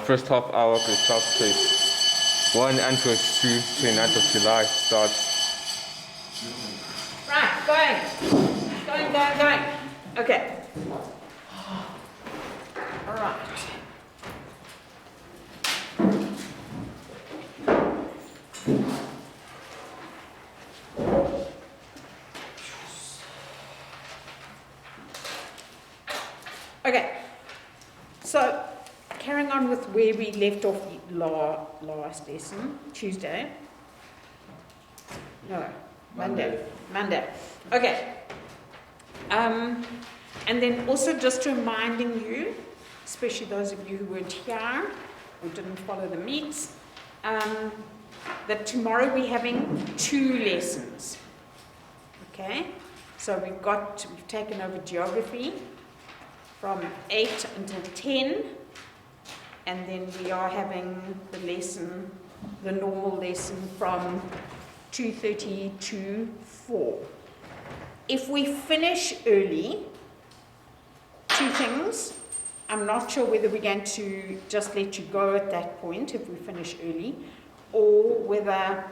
first half hour of Gr12 quiz. 1 and quiz 2, 29th of July starts. Right, going. Okay. All right. Okay, so carrying on with where we left off last lesson, Tuesday. No, Monday. Okay. And then also just reminding you, especially those of you who weren't here or didn't follow the meets, that tomorrow we're having 2 lessons. Okay, so we've taken over geography from 8 until 10, and then we are having the normal lesson from 2:30 to 4. If we finish early, 2 things. I'm not sure whether we're going to just let you go at that point if we finish early, or whether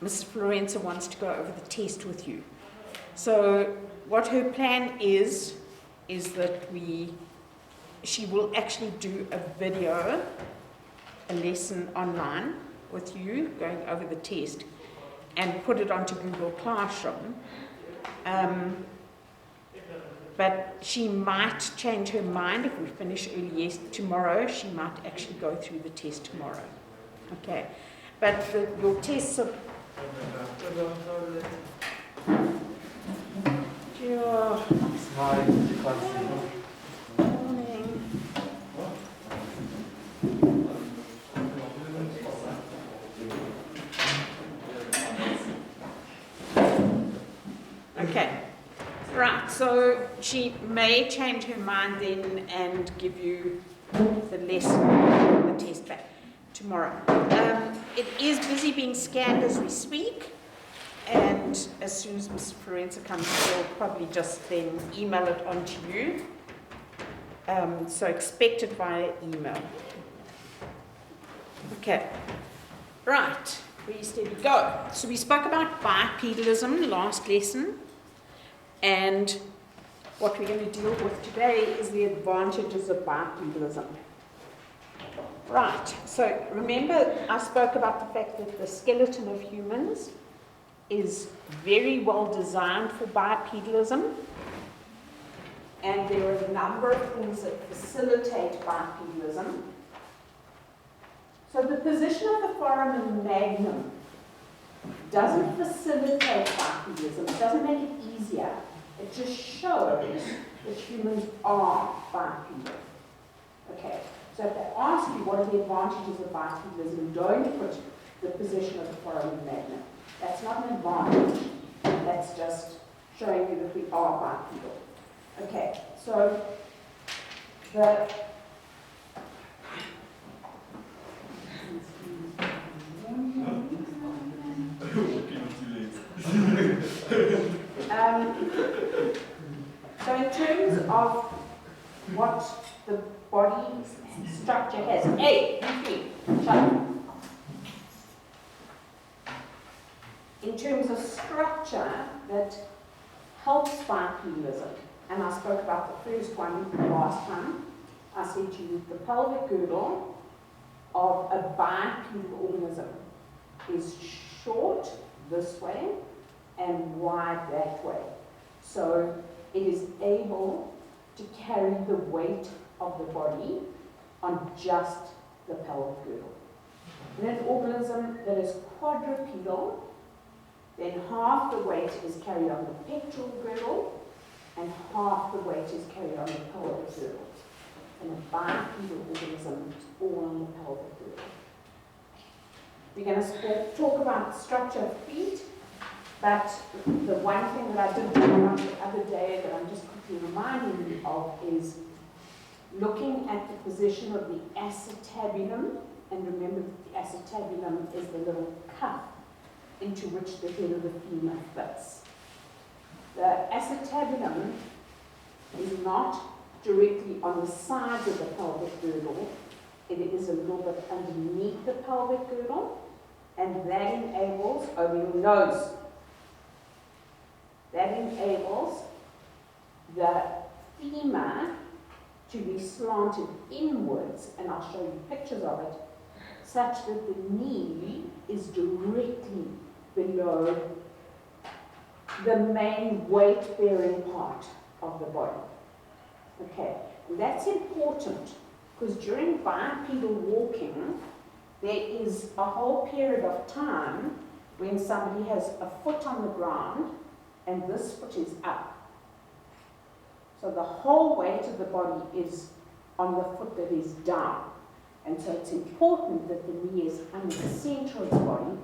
Mrs. Florenza wants to go over the test with you. So what her plan is that she will actually do a lesson online with you going over the test and put it onto Google Classroom. But she might change her mind if we finish early tomorrow. She might actually go through the test tomorrow. Okay, but your tests are... Morning. Okay, right, so she may change her mind then and give you the lesson, the test back tomorrow. It is busy being scanned as we speak, and as soon as Mrs. Florenza comes, she'll probably just then email it on to you. So expect it via email. Okay, right, ready, steady, go. So we spoke about bipedalism last lesson, and what we're going to deal with today is the advantages of bipedalism. Right, so remember I spoke about the fact that the skeleton of humans is very well designed for bipedalism, and there are a number of things that facilitate bipedalism. So the position of the foramen magnum doesn't facilitate bipedalism, it doesn't make it easier, it just shows that humans are bipedal. Okay, so if they ask you what are the advantages of bipedalism, don't put the position of the foramen magnum. That's not an advantage, that's just showing you that we are bipedal. Okay, so so in terms of what the body structure has, in terms of structure that helps bipedalism, and I spoke about the first one last time. I said to you the pelvic girdle of a bipedal organism is short this way and wide that way. So it is able to carry the weight of the body on just the pelvic girdle. In an organism that is quadrupedal, then half the weight is carried on the pectoral girdle and half the weight is carried on the pelvic girdle. In a bipedal organism, it's all on the pelvic girdle. We're going to talk about the structure of feet, but the one thing that I didn't talk about the other day that I'm just quickly reminding you of is looking at the position of the acetabulum, and remember that the acetabulum is the little cuff into which the head of the femur fits. The acetabulum is not directly on the sides of the pelvic girdle, It is a little bit underneath the pelvic girdle, and that enables, over your nose, that enables the femur to be slanted inwards, and I'll show you pictures of it, such that the knee is directly below the main weight-bearing part of the body. Okay, and that's important because during bipedal walking, there is a whole period of time when somebody has a foot on the ground and this foot is up. So the whole weight of the body is on the foot that is down. And so it's important that the knee is under the center of the body,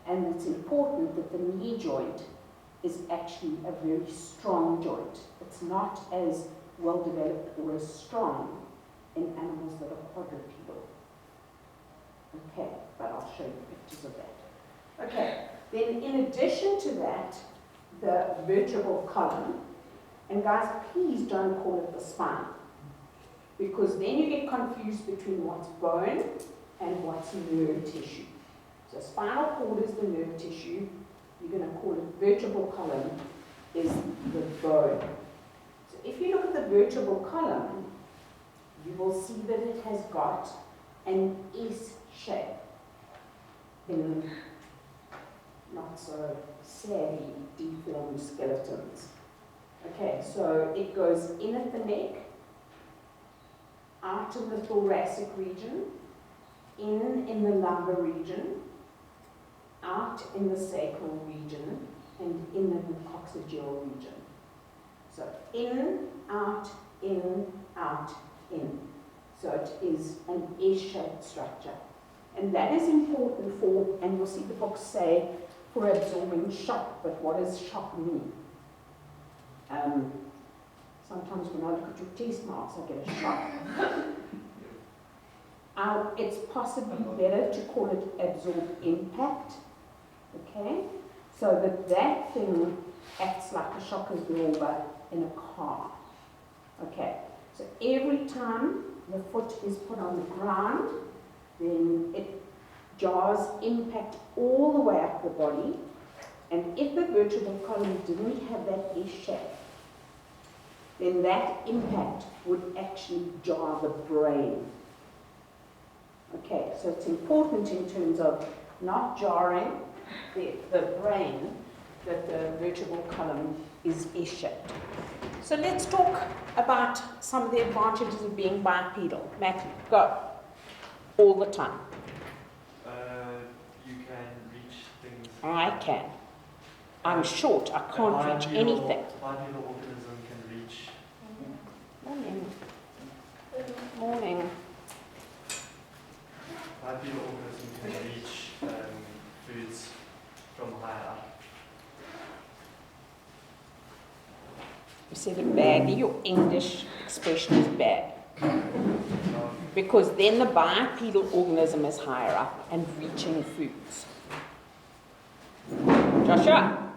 and it's important that the knee joint is actually a very strong joint. It's not as well developed or as strong in animals that are quadrupedal. Okay, but I'll show you pictures of that. Okay, then in addition to that, the vertebral column, and guys, please don't call it the spine, because then you get confused between what's bone and what's nerve tissue. So spinal cord is the nerve tissue, you're going to call it vertebral column is the bone. So if you look at the vertebral column, you will see that it has got an S shape in not so sadly deformed skeletons. Okay, so it goes in at the neck, out in the thoracic region, in the lumbar region, out in the sacral region, and in the coccygeal region. So in, out, in, out, in. So it is an S-shaped structure. And that is important for, and you'll see the books say, for absorbing shock, but what does shock mean? Sometimes when I look at your test marks, I get a shock. It's possibly better to call it absorb impact, okay? So that thing acts like a shock absorber in a car, okay? So every time the foot is put on the ground, then it jars impact all the way up the body, and if the vertebral column didn't have that S shape, then that impact would actually jar the brain. Okay, so it's important in terms of not jarring the brain that the vertebral column is S-shaped. So let's talk about some of the advantages of being bipedal. Matthew, go. All the time. You can reach things. I can. I'm short, I can't reach anything. Bipedal organism can reach. Morning. Morning. Bipedal organism can reach foods from higher up. You said it badly, your English expression is bad. Because then the bipedal organism is higher up and reaching foods. Joshua,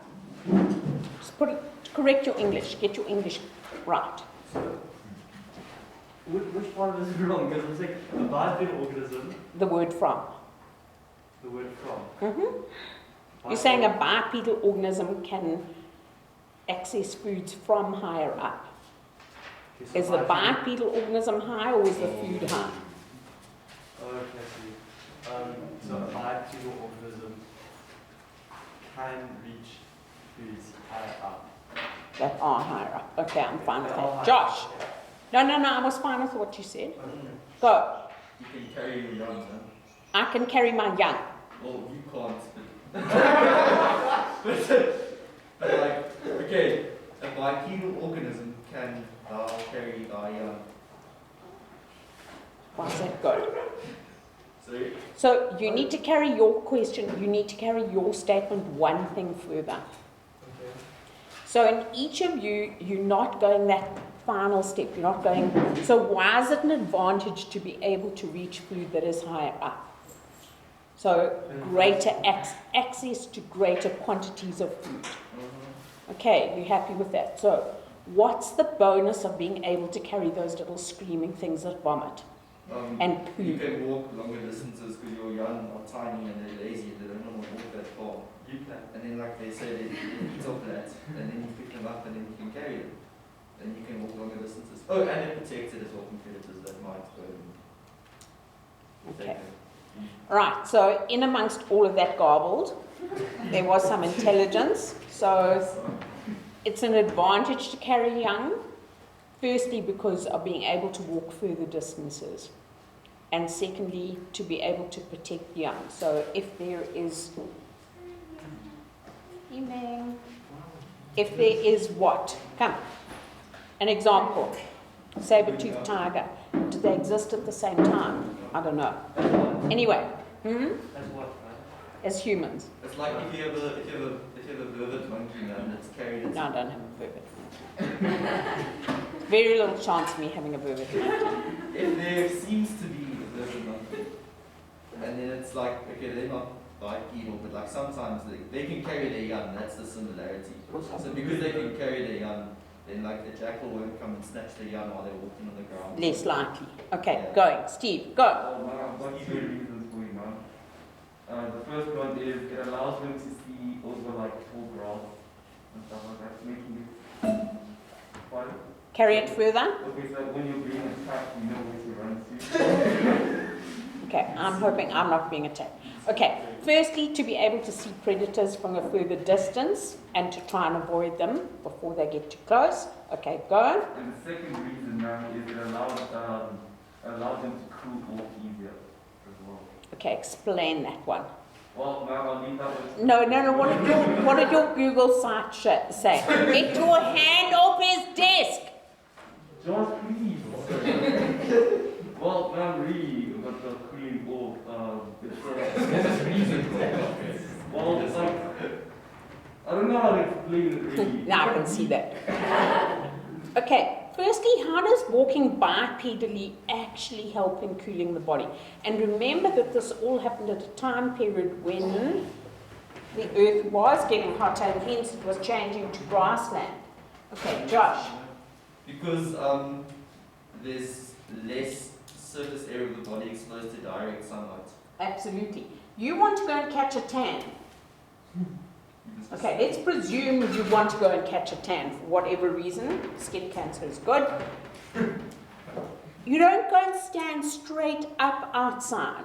just correct your English, get your English right. So, which part of this is wrong? Because it's like a bipedal organism. The word from. The word from. Mm-hmm. You're saying a bipedal organism can access foods from higher up. Okay, so Is the bipedal organism high or is the food high? Okay, I see. So a bipedal organism can reach foods higher up. That are higher up. Okay, I'm fine with They are that. higher Josh. up, okay. No, I was fine with what you said. Okay. Go. You can carry your young, huh? I can carry my young. Well, you can't. But like, okay, a bipedal organism can carry our young. Why's that good? Sorry? So you need to carry your question, you need to carry your statement one thing further. Okay. So in each of you, you're not going that final step, you're not going, so why is it an advantage to be able to reach food that is higher up? So greater access to greater quantities of food. Okay, you're happy with that. So what's the bonus of being able to carry those little screaming things that vomit? and You poo. can walk longer distances because your young are tiny and they're lazy and they don't want to walk that far. You can. And then like they say, they eat off that and then you pick them up and then you can carry them. And you can walk longer distances. Oh, and it protects it as well from predators that might go and take Okay. them. Right, so in amongst all of that garbled, there was some intelligence. So it's an advantage to carry young, firstly because of being able to walk further distances, and secondly to be able to protect young. So if there is what? Come. An example. Saber-toothed tiger. Do they exist at the same time? I don't know. Anyway, As what, man? as humans. It's like if you have a vervet monkey and it's carried its No, I don't have a vervet. Very little chance of me having a vervet. if there seems to be a vervet monkey, and then it's like, okay, they're not bipedal, but like sometimes they can carry their young, that's the similarity. So because they can carry their young, then like the jackal won't come and snatch the young while they're walking on the ground. Less likely. Okay, going. Steve, go. Oh, man, I've got two reasons going on. The first one is it allows them to see over like full grass and stuff like that, making it fun. Carry it further. Okay, so when you're being attacked, you know where to run to. Okay, I'm hoping I'm not being attacked. Okay, firstly, to be able to see predators from a further distance and to try and avoid them before they get too close. Okay, go. And the second reason now is it allows them to cool off easier as well. Okay, explain that one. Well, now I'll leave that with No. What did your Google site say? Get your hand off his desk. Just please. Well, not really, but the clean off. It's a reason. Well, it's like, I don't know how to explain it really. Now I can see that. Okay, firstly, how does walking bipedally actually help in cooling the body? And remember that this all happened at a time period when the earth was getting hotter and hence it was changing to grassland. Okay, Josh. Because there's less surface area of the body exposed to direct sunlight. Absolutely. You want to go and catch a tan. Okay, let's presume you want to go and catch a tan for whatever reason. Skin cancer is good. You don't go and stand straight up outside.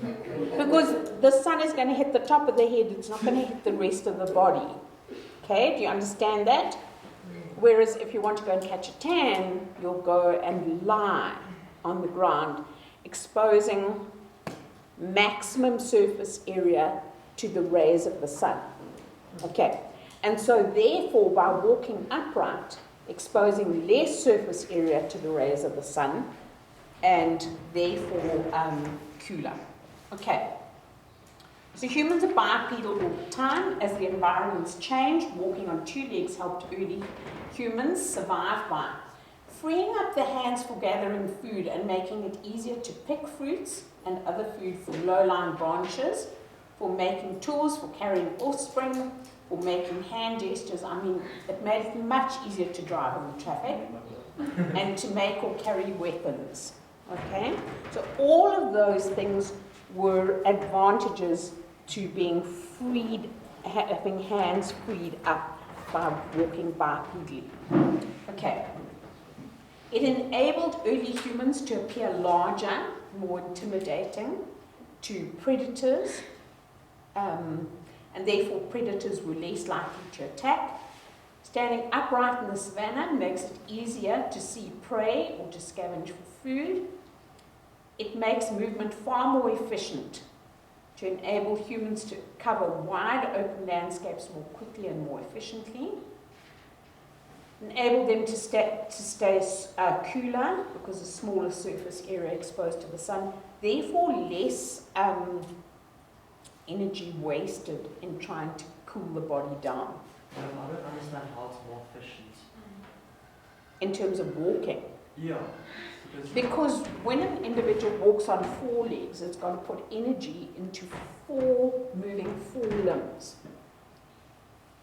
Because the sun is going to hit the top of the head, it's not going to hit the rest of the body. Okay, do you understand that? Whereas if you want to go and catch a tan, you'll go and lie on the ground, exposing maximum surface area to the rays of the sun. Okay, and so therefore by walking upright, exposing less surface area to the rays of the sun, and therefore cooler. Okay, so humans are bipedal all the time. As the environments changed, walking on two legs helped early humans survive by freeing up the hands for gathering food and making it easier to pick fruits and other food from low-lying branches, for making tools, for carrying offspring, for making hand gestures. I mean, it made it much easier to drive in the traffic and to make or carry weapons. Okay? So all of those things were advantages to being freed, having hands freed up by walking bipedally. Okay. It enabled early humans to appear larger, more intimidating to predators, and therefore predators were less likely to attack. Standing upright in the savannah makes it easier to see prey or to scavenge for food. It makes movement far more efficient to enable humans to cover wide open landscapes more quickly and more efficiently. Enable them to stay cooler because a smaller surface area exposed to the sun, therefore less energy wasted in trying to cool the body down. I don't understand how it's more efficient. In terms of walking. Yeah. Because when an individual walks on four legs, it's going to put energy into moving four limbs.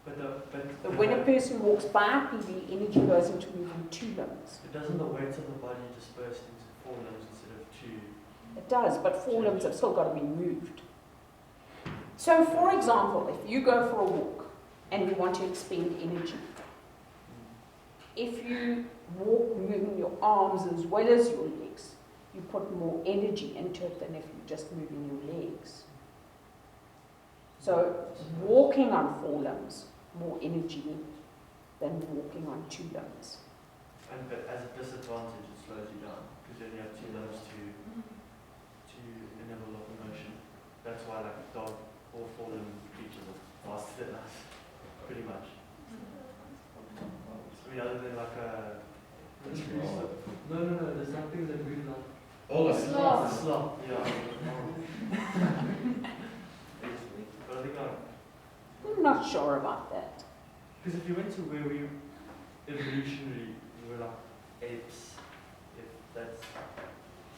But when a person walks bipedally, energy goes into moving two limbs. But doesn't the weight of the body disperse into 4 limbs instead of 2. It does, but 4 limbs have still got to be moved. So, for example, if you go for a walk and you want to expend energy, if you walk moving your arms as well as your legs, you put more energy into it than if you're just moving your legs. So, walking on 4 limbs, more energy than walking on 2 limbs. And but as a disadvantage, it slows you down because you only have 2 limbs to enable locomotion. That's why, like a dog, all 4 limb creatures are faster than us, pretty much. I mean, other than like a No, there's something that we love. sloth, yeah. But I think I'm not sure about that. because if you went to where we evolutionary, we were like apes, if that's.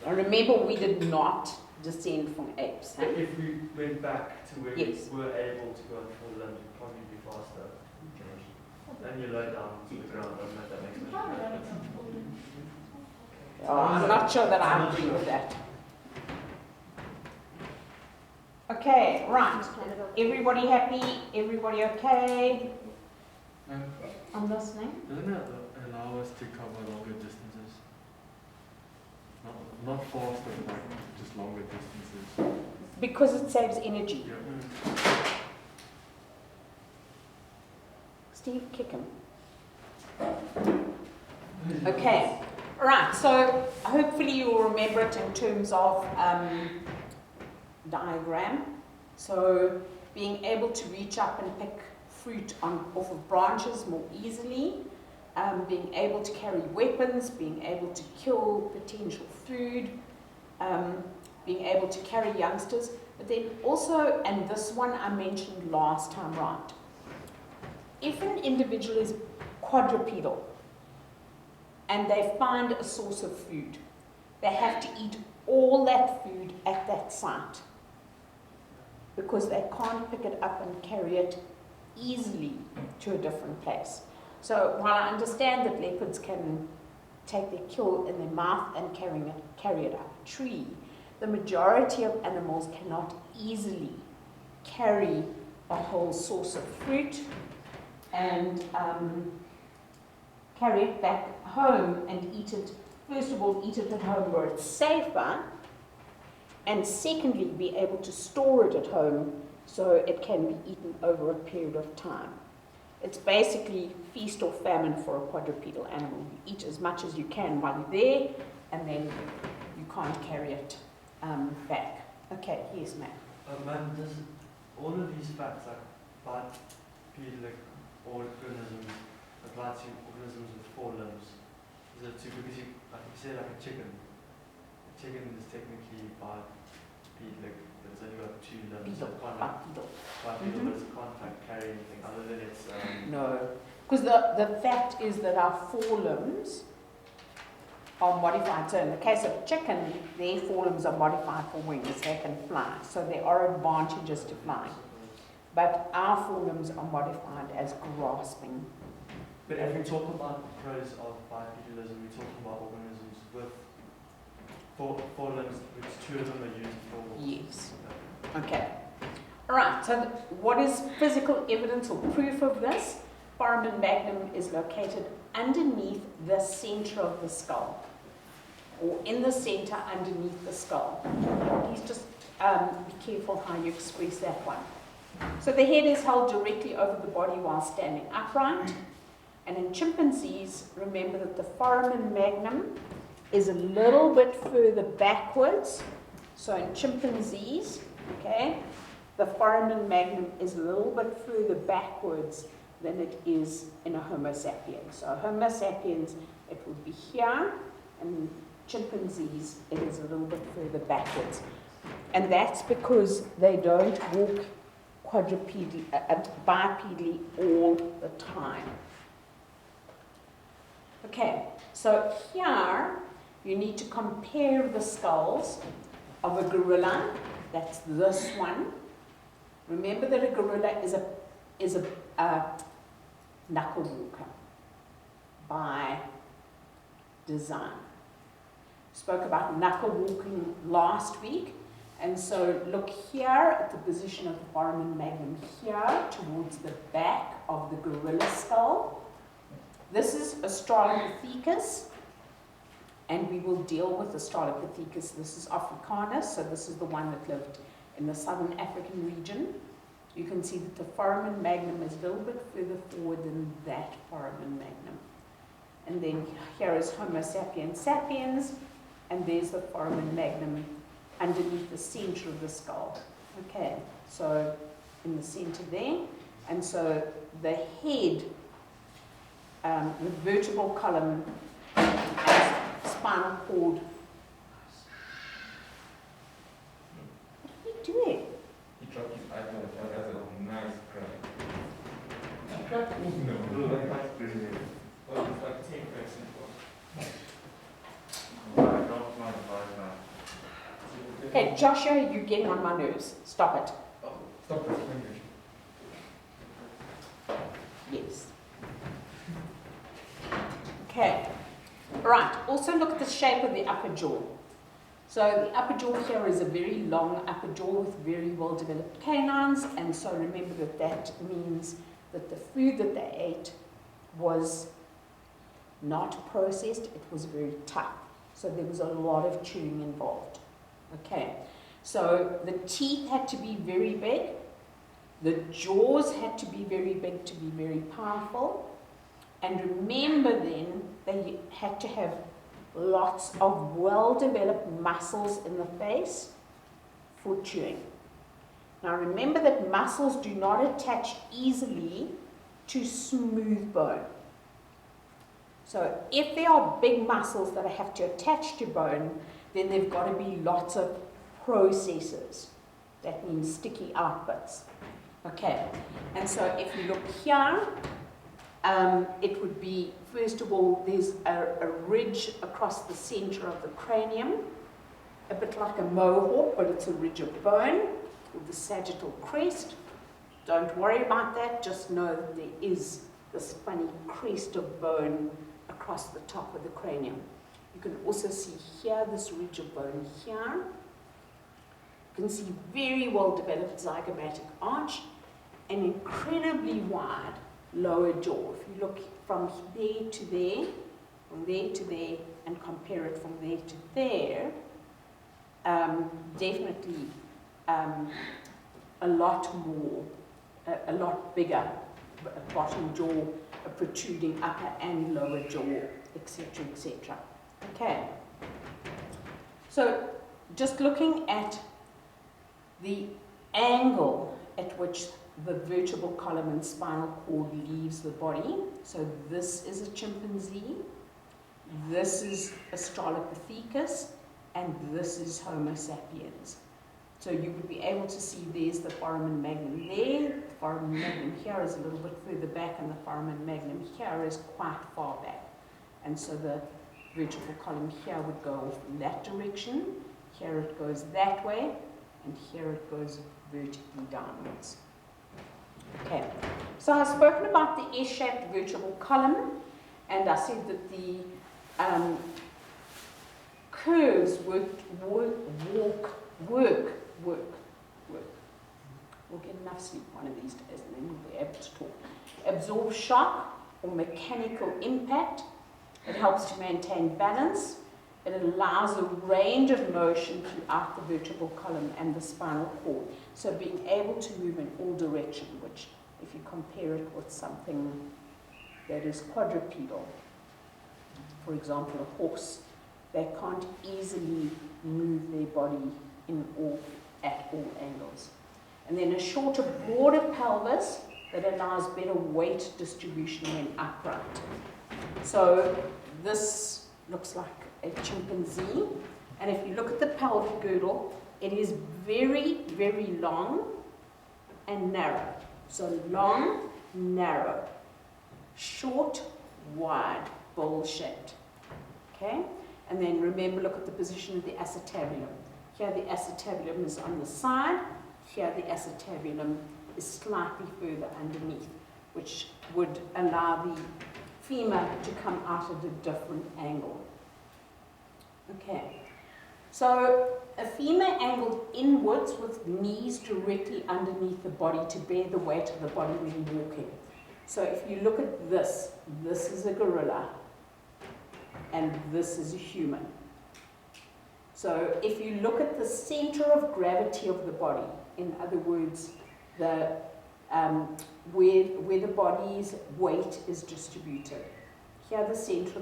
And remember, we did not descend from apes. Huh? If we went back to where Yes. we were able to go on 4 limbs, we'd probably be faster. And you low down to the ground, doesn't that make much difference? Oh, I'm not sure that I agree with that. Okay, right. Everybody happy? Everybody okay? I'm listening. Doesn't it allow us to cover longer distances? Not faster, but like just longer distances. Because it saves energy. Yeah. Steve, kick him. Okay, right, so hopefully you'll remember it in terms of diagram. So being able to reach up and pick fruit off of branches more easily, being able to carry weapons, being able to kill potential food, being able to carry youngsters, but then also, and this one I mentioned last time, right? If an individual is quadrupedal and they find a source of food, they have to eat all that food at that site because they can't pick it up and carry it easily to a different place. So while I understand that leopards can take their kill in their mouth and carry it up a tree, the majority of animals cannot easily carry a whole source of fruit and carry it back home and eat it. First of all, eat it at home where it's safer, and secondly, be able to store it at home so it can be eaten over a period of time. It's basically feast or famine for a quadrupedal animal. You eat as much as you can while you're there, and then you can't carry it back. Okay, yes, ma'am. Man, does all of these facts, like bipedal organisms, apply to organisms with 4 limbs? Is it because you, like you say, like a chicken? A chicken is technically bipedal, but it's only got 2 limbs. So it can't Bipedal. bipedal, but it can't like carry anything other than its. No, because the fact is that our 4 limbs are modified. So in the case of chicken, their 4 limbs are modified for wings. They can fly. So there are advantages to flying. But our 4 limbs are modified as grasping. But if we talk about the pros of bipedalism, we're talking about organisms with 4 limbs, which 2 of them are used for. Yes. Okay. All right. So what is physical evidence or proof of this? Foramen magnum is located underneath the center of the skull, or in the center underneath the skull. Please just be careful how you express that one. So the head is held directly over the body while standing upright. And in chimpanzees, remember that the foramen magnum is a little bit further backwards. So in chimpanzees, okay, the foramen magnum is a little bit further backwards than it is in a Homo sapiens. So Homo sapiens, it would be here, and chimpanzees, it is a little bit further backwards. And that's because they don't walk bipedally all the time. Okay, so here you need to compare the skulls of a gorilla. That's this one. Remember that a gorilla is a knuckle walker by design. Spoke about knuckle walking last week. And so look here at the position of the foramen magnum here towards the back of the gorilla skull. This is Australopithecus, and we will deal with Australopithecus. This is Africanus, so this is the one that lived in the southern African region. You can see that the foramen magnum is a little bit further forward than that foramen magnum. And then here is Homo sapiens sapiens, and there's the foramen magnum underneath the center of the skull. Okay, so in the center there, and so the head, the vertebral column, and spinal cord. What are you doing? He dropped his iPad. That's a nice crack. He cracked no. That's brilliant. Well, it's like 10%. I don't mind now. Hey, Joshua, you're getting on my nerves. Stop it. Oh, stop this finger. Yes. Okay. Right. Also look at the shape of the upper jaw. So the upper jaw here is a very long upper jaw with very well developed canines, and so remember that that means that the food that they ate was not processed, it was very tough. So there was a lot of chewing involved. Okay, so the teeth had to be very big, the jaws had to be very big to be very powerful, and remember then they had to have lots of well-developed muscles in the face for chewing. Now remember that muscles do not attach easily to smooth bone. So if there are big muscles that have to attach to bone, then there've got to be lots of processes. That means sticky outputs. Okay, and so if you look here, it would be, first of all, there's a ridge across the center of the cranium, a bit like a mohawk, but it's a ridge of bone, with the sagittal crest. Don't worry about that, just know that there is this funny crest of bone across the top of the cranium. You can also see here, this ridge of bone here. You can see very well developed zygomatic arch, and incredibly wide lower jaw. If you look from there to there, from there to there, and compare it from there to there, definitely a lot more, a lot bigger bottom jaw, a protruding upper and lower jaw, etc., etc. Okay, so just looking at the angle at which the vertebral column and spinal cord leaves the body. So this is a chimpanzee, this is Australopithecus, and this is Homo sapiens. So you would be able to see there's the foramen magnum there, the foramen magnum here is a little bit further back, and the foramen magnum here is quite far back. And so the vertebral column here would go off in that direction, here it goes that way, and here it goes vertically downwards. Okay, so I've spoken about the S-shaped vertebral column, and I said that the curves work. We'll get enough sleep one of these days, and then we'll be able to talk. Absorb shock or mechanical impact. It helps to maintain balance. It allows a range of motion throughout the vertebral column and the spinal cord. So being able to move in all directions, which if you compare it with something that is quadrupedal, for example a horse, they can't easily move their body at all angles. And then a shorter, broader pelvis that allows better weight distribution when upright. So this looks like a chimpanzee, and if you look at the pelvic girdle, it is very, very long and narrow. So long, narrow, short, wide, bowl-shaped. Okay? And then remember, look at the position of the acetabulum. Here the acetabulum is on the side, here the acetabulum is slightly further underneath, which would allow the femur to come out at a different angle. Okay. So a femur angled inwards with knees directly underneath the body to bear the weight of the body when walking. So if you look at this is a gorilla and this is a human. So if you look at the center of gravity of the body, in other words, the where the body's weight is distributed. Here the center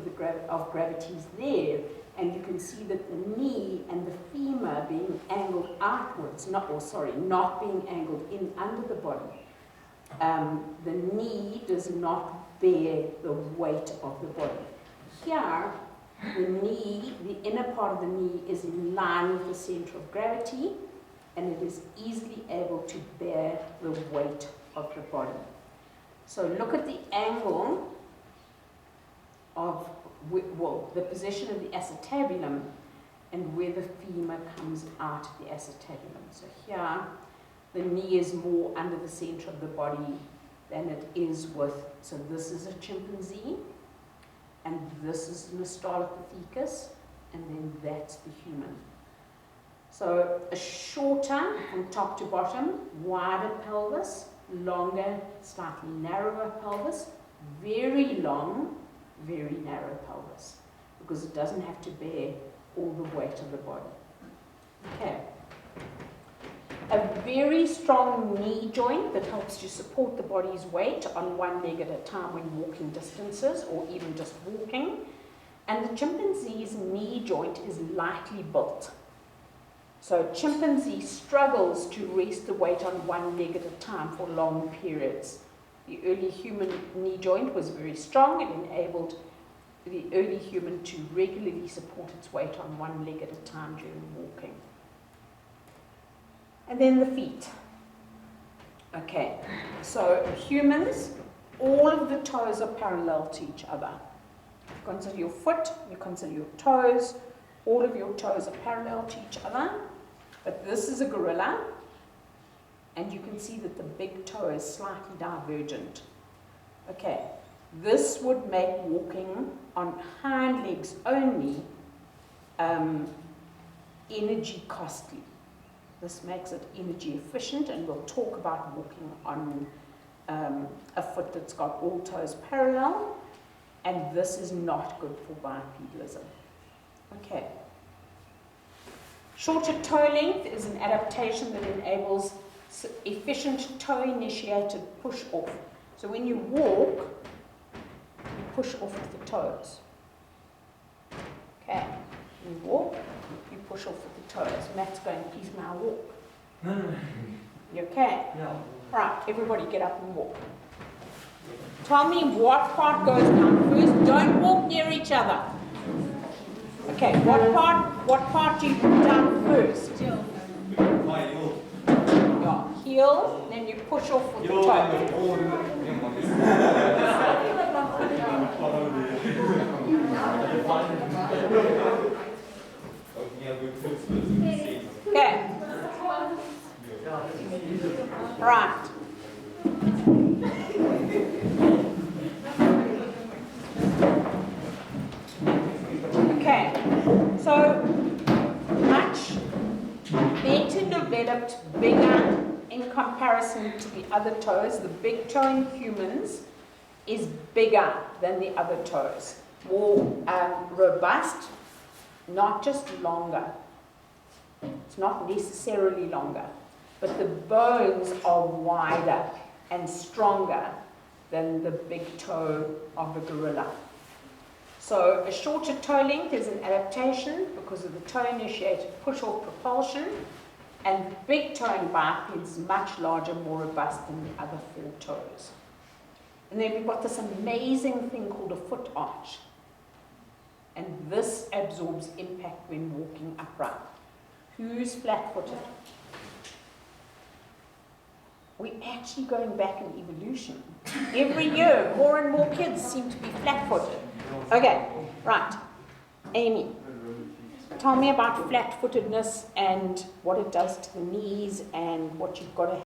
of gravity is there, and you can see that the knee and the femur being angled outwards, not being angled in under the body. The knee does not bear the weight of the body. Here, the knee, the inner part of the knee is in line with the center of gravity, and it is easily able to bear the weight of the body. So look at the angle of, well, the position of the acetabulum and where the femur comes out of the acetabulum. So here, the knee is more under the center of the body than it is with, so this is a chimpanzee, and this is an Australopithecus, and then that's the human. So a shorter from top to bottom, wider pelvis, longer, slightly narrower pelvis, very long, very narrow pelvis, because it doesn't have to bear all the weight of the body. Okay. A very strong knee joint that helps to support the body's weight on one leg at a time when walking distances or even just walking. And the chimpanzee's knee joint is lightly built. So chimpanzee struggles to rest the weight on one leg at a time for long periods. The early human knee joint was very strong. It enabled the early human to regularly support its weight on one leg at a time during walking. And then the feet. Okay, so humans, all of the toes are parallel to each other. You consider your foot, you consider your toes, all of your toes are parallel to each other. But this is a gorilla, and you can see that the big toe is slightly divergent. Okay, this would make walking on hind legs only energy costly. This makes it energy efficient, and we'll talk about walking on a foot that's got all toes parallel, and this is not good for bipedalism. Okay. Shorter toe length is an adaptation that enables efficient toe-initiated push-off. So when you walk, you push off with the toes. Okay, you walk, you push off with the toes. Matt's going, please now walk. You okay? Yeah. Right, everybody get up and walk. Tell me what part goes down first. Don't walk near each other. Okay, what part do you put down first? My heel. Your heel, then you push off with the toe. Okay. Right. Okay. So much better developed, bigger in comparison to the other toes. The big toe in humans is bigger than the other toes. More robust, not just longer. It's not necessarily longer, but the bones are wider and stronger than the big toe of the gorilla. So a shorter toe length is an adaptation because of the toe-initiated push-off propulsion, and the big toe in bipeds is much larger, more robust than the other four toes. And then we've got this amazing thing called a foot arch. And this absorbs impact when walking upright. Who's flat-footed? We're actually going back in evolution. Every year, more and more kids seem to be flat-footed. Okay, right. Amy, tell me about flat-footedness and what it does to the knees and what you've got to